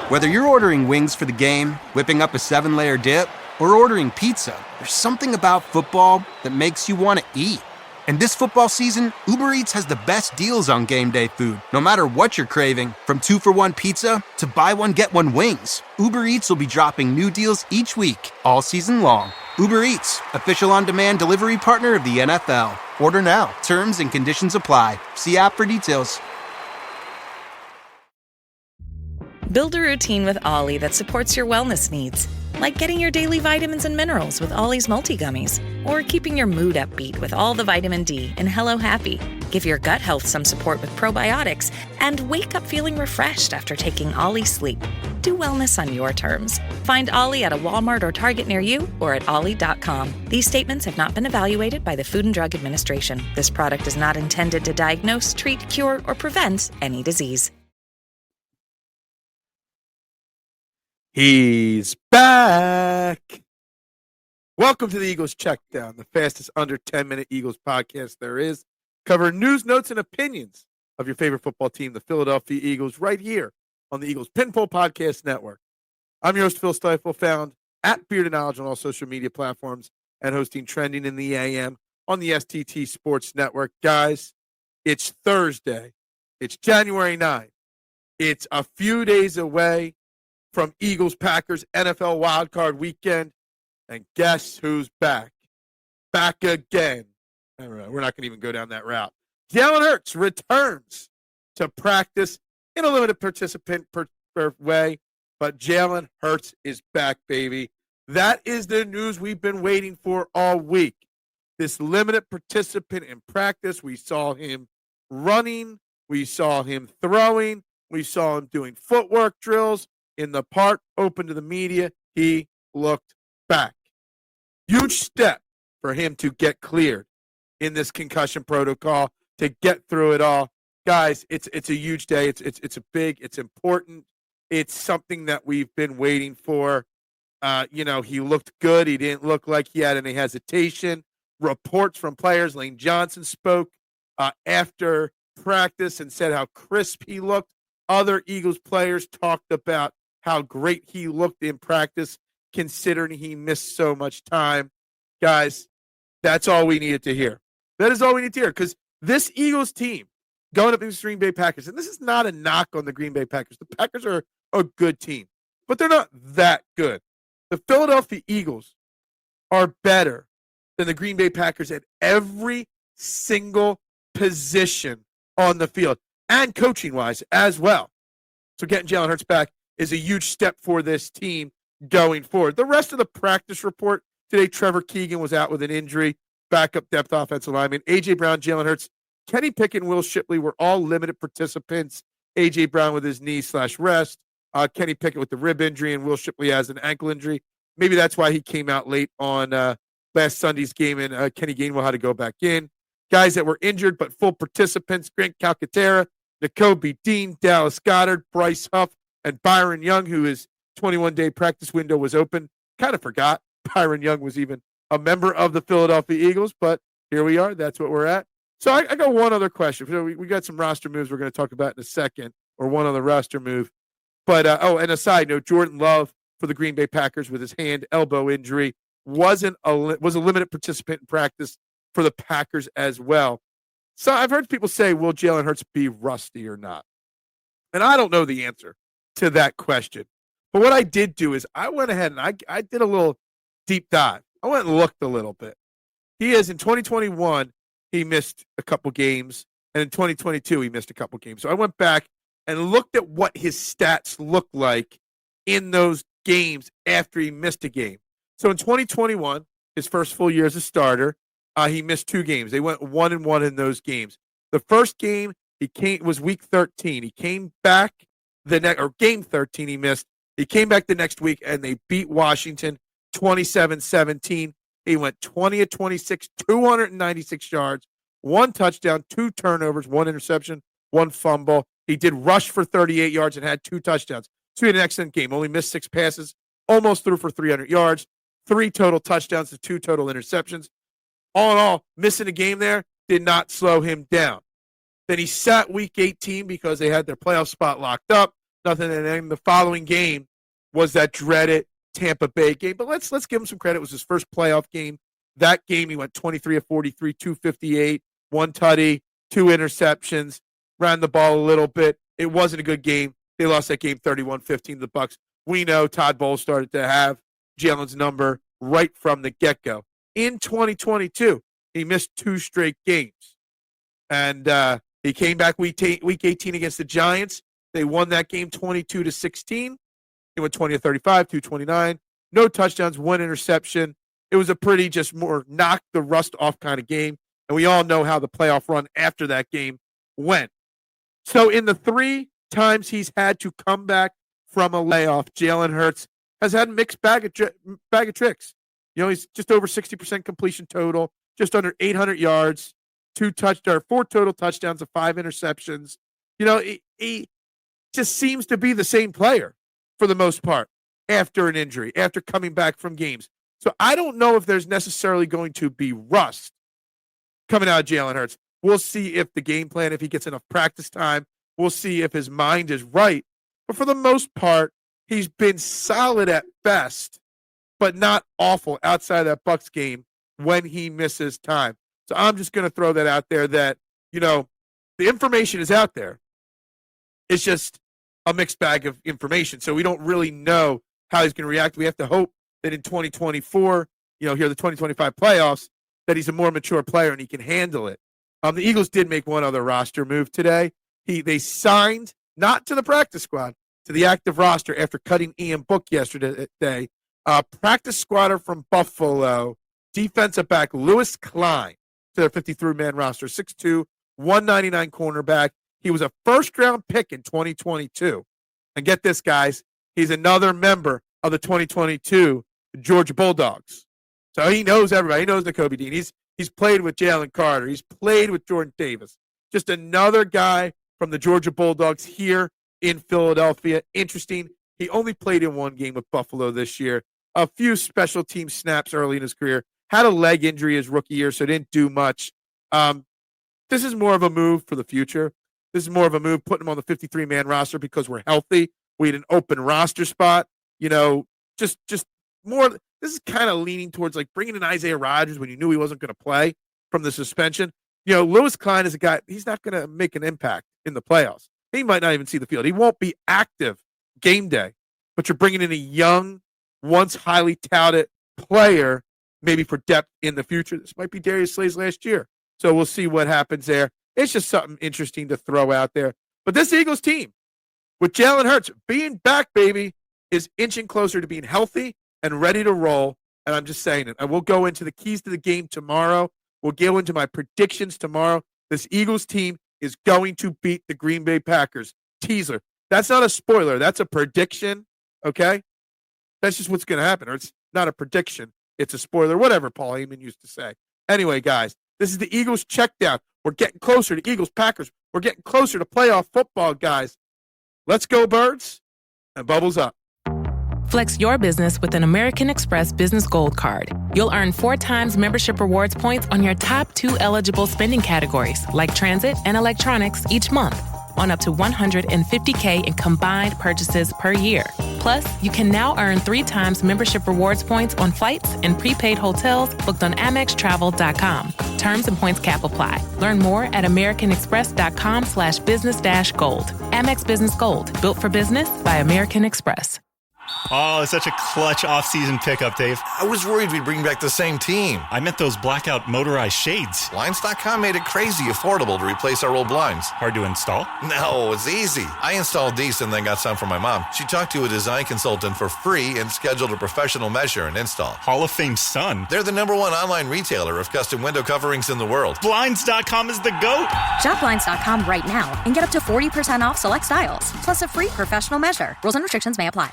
Whether you're ordering wings for the game, whipping up a 7-layer dip, or ordering pizza, there's something about football that makes you want to eat. And this football season, Uber Eats has the best deals on game day food. No matter what you're craving, from 2-for-1 pizza to buy one, get one wings, Uber Eats will be dropping new deals each week, all season long. Uber Eats, official on-demand delivery partner of the NFL. Order now. Terms and conditions apply. See app for details. Build a routine with Ollie that supports your wellness needs, like getting your daily vitamins and minerals with Ollie's multi-gummies, or keeping your mood upbeat with all the vitamin D in Hello Happy. Give your gut health some support with probiotics, and wake up feeling refreshed after taking Ollie Sleep. Do wellness on your terms. Find Ollie at a Walmart or Target near you or at ollie.com. These statements have not been evaluated by the Food and Drug Administration. This product is not intended to diagnose, treat, cure, or prevent any disease. He's back. Welcome to the Eagles Checkdown, the fastest under 10-minute Eagles podcast there is. Cover news, notes, and opinions of your favorite football team, the Philadelphia Eagles, right here on the Eagles Pinpole Podcast Network. I'm your host, Phil Stiefel, found at Beard and Knowledge on all social media platforms and hosting Trending in the AM on the STT Sports Network. Guys, it's Thursday. It's January 9th. It's a few days away from Eagles-Packers NFL wildcard weekend. And guess who's back? Back again. I don't know. We're not going to even go down that route. Jalen Hurts returns to practice in a limited participant way, but Jalen Hurts is back, baby. That is the news we've been waiting for all week. This limited participant in practice, we saw him running, we saw him throwing, we saw him doing footwork drills in the park, open to the media. He looked back. Huge step for him to get cleared in this concussion protocol, to get through it all. Guys, it's a huge day. It's a big, it's important. It's something that we've been waiting for. He looked good. He didn't look like he had any hesitation. Reports from players. Lane Johnson spoke after practice and said how crisp he looked. Other Eagles players talked about how great he looked in practice, considering he missed so much time. Guys, that's all we needed to hear. That is all we need to hear, because this Eagles team going up against the Green Bay Packers, and this is not a knock on the Green Bay Packers. The Packers are a good team, but they're not that good. The Philadelphia Eagles are better than the Green Bay Packers at every single position on the field, and coaching-wise as well. So getting Jalen Hurts back is a huge step for this team going forward. The rest of the practice report today, Trevor Keegan was out with an injury, backup depth offensive lineman. A.J. Brown, Jalen Hurts, Kenny Pickett, and Will Shipley were all limited participants. A.J. Brown with his knee/rest, Kenny Pickett with the rib injury, and Will Shipley has an ankle injury. Maybe that's why he came out late on last Sunday's game, and Kenny Gainwell had to go back in. Guys that were injured but full participants, Grant Calcaterra, Nakobe Dean, Dallas Goedert, Bryce Huff, and Byron Young, who his 21-day practice window was open. Kind of forgot Byron Young was even a member of the Philadelphia Eagles, but here we are. That's what we're at. So I got one other question. We got some roster moves we're going to talk about in a second, or one other roster move. But, and a side note, Jordan Love for the Green Bay Packers with his hand-elbow injury was a limited participant in practice for the Packers as well. So I've heard people say, will Jalen Hurts be rusty or not? And I don't know the answer to that question. But what I did do is I went ahead and I did a little deep dive. I went and looked a little bit. He is, in 2021, he missed a couple games. And in 2022, he missed a couple games. So I went back and looked at what his stats looked like in those games after he missed a game. So in 2021, his first full year as a starter, he missed 2 games. They went 1-1 in those games. The first game was week 13. He came back game 13 he missed. He came back the next week and they beat Washington 27-17. He went 20-26, 296 yards, 1 touchdown, 2 turnovers, 1 interception, 1 fumble. He did rush for 38 yards and had 2 touchdowns. So he had an excellent game. Only missed 6 passes, almost threw for 300 yards, 3 total touchdowns to 2 total interceptions. All in all, missing a game there did not slow him down. Then he sat week 18 because they had their playoff spot locked up. Nothing. And then the following game was that dreaded Tampa Bay game. But let's give him some credit. It was his first playoff game. That game, he went 23 of 43, 258, 1 tutty, 2 interceptions, ran the ball a little bit. It wasn't a good game. They lost that game 31-15 to the Bucs. We know Todd Bowles started to have Jalen's number right from the get-go. In 2022, he missed 2 straight games. And he came back week 18 against the Giants. They won that game 22-16. He went 20 of 35, 229. No touchdowns, 1 interception. It was a pretty just more knock the rust off kind of game. And we all know how the playoff run after that game went. So in the 3 times he's had to come back from a layoff, Jalen Hurts has had a mixed bag of tricks. You know, he's just over 60% completion total, just under 800 yards, 4 total touchdowns and 5 interceptions. You know, he just seems to be the same player for the most part after an injury, after coming back from games. So I don't know if there's necessarily going to be rust coming out of Jalen Hurts. We'll see if the game plan, if he gets enough practice time. We'll see if his mind is right. But for the most part, he's been solid at best, but not awful outside of that Bucs game when he misses time. So I'm just going to throw that out there that, you know, the information is out there. It's just a mixed bag of information. So we don't really know how he's going to react. We have to hope that in 2024, you know, here the 2025 playoffs, that he's a more mature player and he can handle it. The Eagles did make one other roster move today. They signed, not to the practice squad, to the active roster after cutting Ian Book yesterday. Practice squatter from Buffalo, defensive back Lewis Klein, to their 53-man roster, 6'2", 199 cornerback. He was a first-round pick in 2022. And get this, guys, he's another member of the 2022 Georgia Bulldogs. So he knows everybody. He knows Nakobe Dean. He's played with Jalen Carter. He's played with Jordan Davis. Just another guy from the Georgia Bulldogs here in Philadelphia. Interesting. He only played in 1 game with Buffalo this year. A few special team snaps early in his career. Had a leg injury his rookie year, so didn't do much. This is more of a move for the future. This is more of a move putting him on the 53-man roster because we're healthy. We had an open roster spot. You know, just more. This is kind of leaning towards like bringing in Isaiah Rodgers when you knew he wasn't going to play from the suspension. You know, Lewis Klein is a guy, he's not going to make an impact in the playoffs. He might not even see the field. He won't be active game day, but you're bringing in a young, once highly touted player, maybe for depth in the future. This might be Darius Slay's last year. So we'll see what happens there. It's just something interesting to throw out there. But this Eagles team, with Jalen Hurts being back, baby, is inching closer to being healthy and ready to roll. And I'm just saying it. I will go into the keys to the game tomorrow. We'll go into my predictions tomorrow. This Eagles team is going to beat the Green Bay Packers. Teaser. That's not a spoiler. That's a prediction, okay? That's just what's going to happen. Or it's not a prediction. It's a spoiler. Whatever Paul Heyman used to say. Anyway, guys, this is the Eagles Checkdown. We're getting closer to Eagles Packers. We're getting closer to playoff football, guys. Let's go, Birds, and bubbles up. Flex your business with an American Express Business Gold Card. You'll earn 4 times membership rewards points on your top 2 eligible spending categories, like transit and electronics, each month, on up to $150K in combined purchases per year. Plus, you can now earn 3 times membership rewards points on flights and prepaid hotels booked on AmexTravel.com. Terms and points cap apply. Learn more at AmericanExpress.com/business-gold. Amex Business Gold. Built for business by American Express. Oh, it's such a clutch off-season pickup, Dave. I was worried we'd bring back the same team. I meant those blackout motorized shades. Blinds.com made it crazy affordable to replace our old blinds. Hard to install? No, it's easy. I installed these and then got some for my mom. She talked to a design consultant for free and scheduled a professional measure and install. Hall of Fame son. They're the #1 online retailer of custom window coverings in the world. Blinds.com is the GOAT. Shop Blinds.com right now and get up to 40% off select styles, plus a free professional measure. Rules and restrictions may apply.